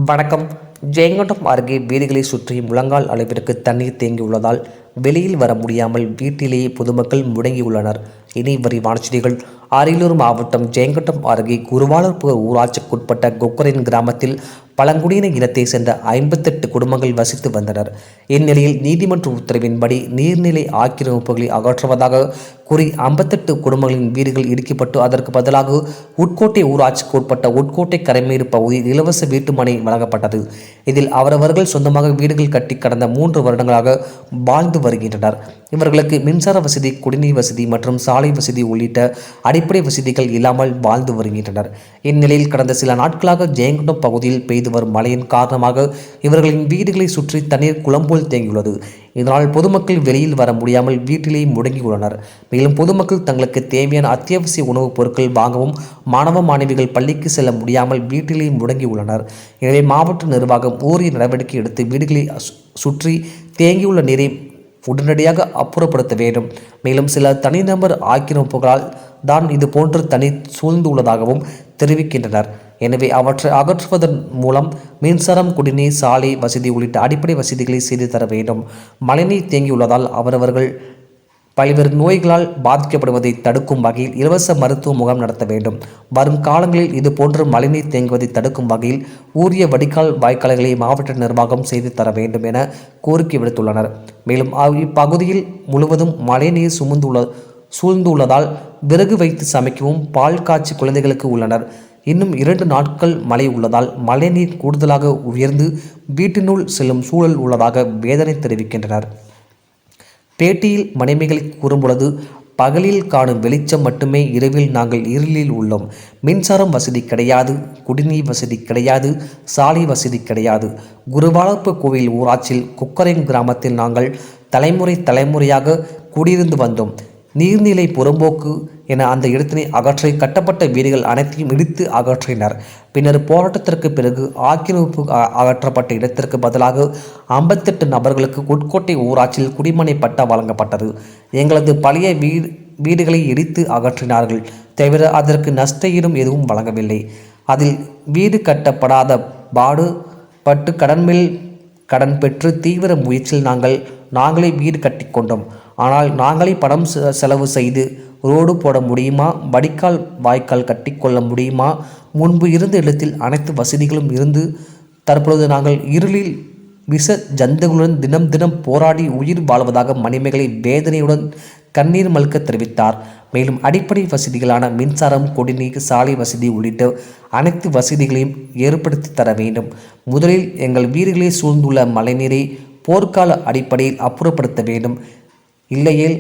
வணக்கம். ஜெயங்கொண்டம் அருகே வீடுகளை சுற்றி முழங்கால் அளவிற்கு தண்ணீர் தேங்கியுள்ளதால் வெளியில் வர முடியாமல் வீட்டிலேயே பொதுமக்கள் முடங்கியுள்ளனர். இனி விரிவான செய்திகள். அரியலூர் மாவட்டம் ஜெயங்கொண்டம் அருகே குருவாளூர் ஊராட்சிக்குட்பட்ட கொக்கரின் கிராமத்தில் பழங்குடியின இனத்தை சேர்ந்த 58 குடும்பங்கள் வசித்து வந்தனர். இந்நிலையில் நீதிமன்ற உத்தரவின்படி நீர்நிலை ஆக்கிரமிப்புகளை அகற்றுவதாக கூறி 58 குடும்பங்களின் வீடுகள் இடிக்கப்பட்டு அதற்கு பதிலாக உட்கோட்டை ஊராட்சிக்கு உட்பட்ட உட்கோட்டை கரைமேடு பகுதியில் இலவச வீட்டுமனை வழங்கப்பட்டது. இதில் அவரவர்கள் சொந்தமாக வீடுகள் கட்டி கடந்த 3 வருடங்களாக வாழ்ந்து வருகின்றனர். இவர்களுக்கு மின்சார வசதி, குடிநீர் வசதி மற்றும் சாலை வசதி உள்ளிட்ட அடிப்படை வசதிகள் இல்லாமல் வாழ்ந்து வருகின்றனர். இந்நிலையில் கடந்த சில நாட்களாக ஜெயங்கொண்டம் பகுதியில் பெய்து வரும் மழையின் காரணமாக இவர்களின் வீடுகளை சுற்றி தண்ணீர் குளம்போல் தேங்கியுள்ளது. இதனால் பொதுமக்கள் வெளியில் வர முடியாமல் வீட்டிலேயே முடங்கியுள்ளனர். மேலும் பொதுமக்கள் தங்களுக்கு தேவையான அத்தியாவசிய உணவுப் பொருட்கள் வாங்கவும் மாணவ மாணவிகள் பள்ளிக்கு செல்ல முடியாமல் வீட்டிலேயே முடங்கியுள்ளனர். எனவே மாவட்ட நிர்வாகம் உரிய நடவடிக்கை எடுத்து வீடுகளை சுற்றி தேங்கியுள்ள நீரை உடனடியாக அப்புறப்படுத்த வேண்டும். மேலும் சில தனிநபர் ஆக்கிரமிப்புகளால் தான் இது போன்று தண்ணீர் சூழ்ந்துள்ளதாகவும் தெரிவிக்கின்றனர். எனவே அவற்றை அகற்றுவதன் மூலம் மின்சாரம், குடிநீர், சாலை வசதி உள்ளிட்ட அடிப்படை வசதிகளை செய்து தர வேண்டும். மழைநீர் தேங்கியுள்ளதால் அவரவர்கள் பல்வேறு நோய்களால் பாதிக்கப்படுவதை தடுக்கும் வகையில் இலவச மருத்துவ முகாம் நடத்த வேண்டும். வரும் காலங்களில் இதுபோன்று மழைநீர் தேங்குவதை தடுக்கும் வகையில் உரிய வடிகால் வாய்க்கால்களை மாவட்ட நிர்வாகம் செய்து தர வேண்டும் என கோரிக்கை விடுத்துள்ளனர். மேலும் இப்பகுதியில் முழுவதும் மழைநீர் சூழ்ந்துள்ளதால் விறகு வைத்து சமைக்கவும் பால் காய்ச்சி குழந்தைகளுக்கு உள்ளனர். இன்னும் 2 நாட்கள் மழை உள்ளதால் மழைநீர் கூடுதலாக உயர்ந்து வீட்டினுள் செல்லும் சூழல் உள்ளதாக வேதனை தெரிவிக்கின்றனர். பேட்டியில் மனைவிகளை கூறும்பொழுது, பகலில் காணும் வெளிச்சம் மட்டுமே, இரவில் நாங்கள் இருளில் உள்ளோம். மின்சாரம் வசதி கிடையாது, குடிநீர் வசதி கிடையாது, சாலை வசதி கிடையாது. குருவாளூர் கோவில் ஊராட்சியில் கொக்கரைன் கிராமத்தில் நாங்கள் தலைமுறையாக குடியிருந்து வந்தோம். நீர்நிலை புறம்போக்கு என அந்த இடத்தினை அகற்றி கட்டப்பட்ட வீடுகள் அனைத்தையும் இடித்து அகற்றினர். பின்னர் போராட்டத்திற்கு பிறகு ஆக்கிரமிப்பு அகற்றப்பட்ட இடத்திற்கு பதிலாக 58 நபர்களுக்கு உட்கோட்டை ஊராட்சியில் குடிமனை பட்டா வழங்கப்பட்டது. எங்களது பழைய வீடுகளை இடித்து அகற்றினார்கள் தவிர அதற்கு நஷ்ட ஈடும் எதுவும் வழங்கவில்லை. அதில் வீடு கட்டப்படாத பாடுபட்டு கடன் மேல் கடன் பெற்று தீவிர முயற்சியில் நாங்களே வீடு கட்டி கொண்டோம். ஆனால் நாங்களே பணம் செலவு செய்து ரோடு போட முடியுமா? வடிகால் வாய்க்கால் கட்டி கொள்ள முடியுமா? முன்பு இருந்த இடத்தில் அனைத்து வசதிகளும் இருந்து தற்பொழுது நாங்கள் இருளில் விஷ ஜந்துகளுடன் தினம் போராடி உயிர் வாழ்வதாக மணிமேகலை வேதனையுடன் கண்ணீர் மல்க தெரிவித்தார். மேலும் அடிப்படை வசதிகளான மின்சாரம், குடிநீர், சாலை வசதி உள்ளிட்ட அனைத்து வசதிகளையும் ஏற்படுத்தி தர வேண்டும். முதலில் எங்கள் வீடுகளை சூழ்ந்துள்ள மழைநீரை போர்க்கால அடிப்படையில் அப்புறப்படுத்த வேண்டும். இல்லையேல்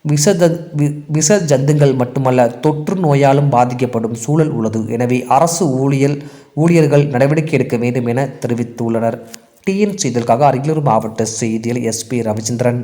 விஷ ஜந்துங்கள் மட்டுமல்ல, தொற்று நோயாலும் பாதிக்கப்படும் சூழல் உள்ளது. எனவே அரசு ஊழியர்கள் நடவடிக்கை எடுக்க வேண்டும் என தெரிவித்துள்ளனர். டிஎன் செய்திகளுக்காக அரியலூர் மாவட்ட செய்தியில் SP ரவிச்சந்திரன்.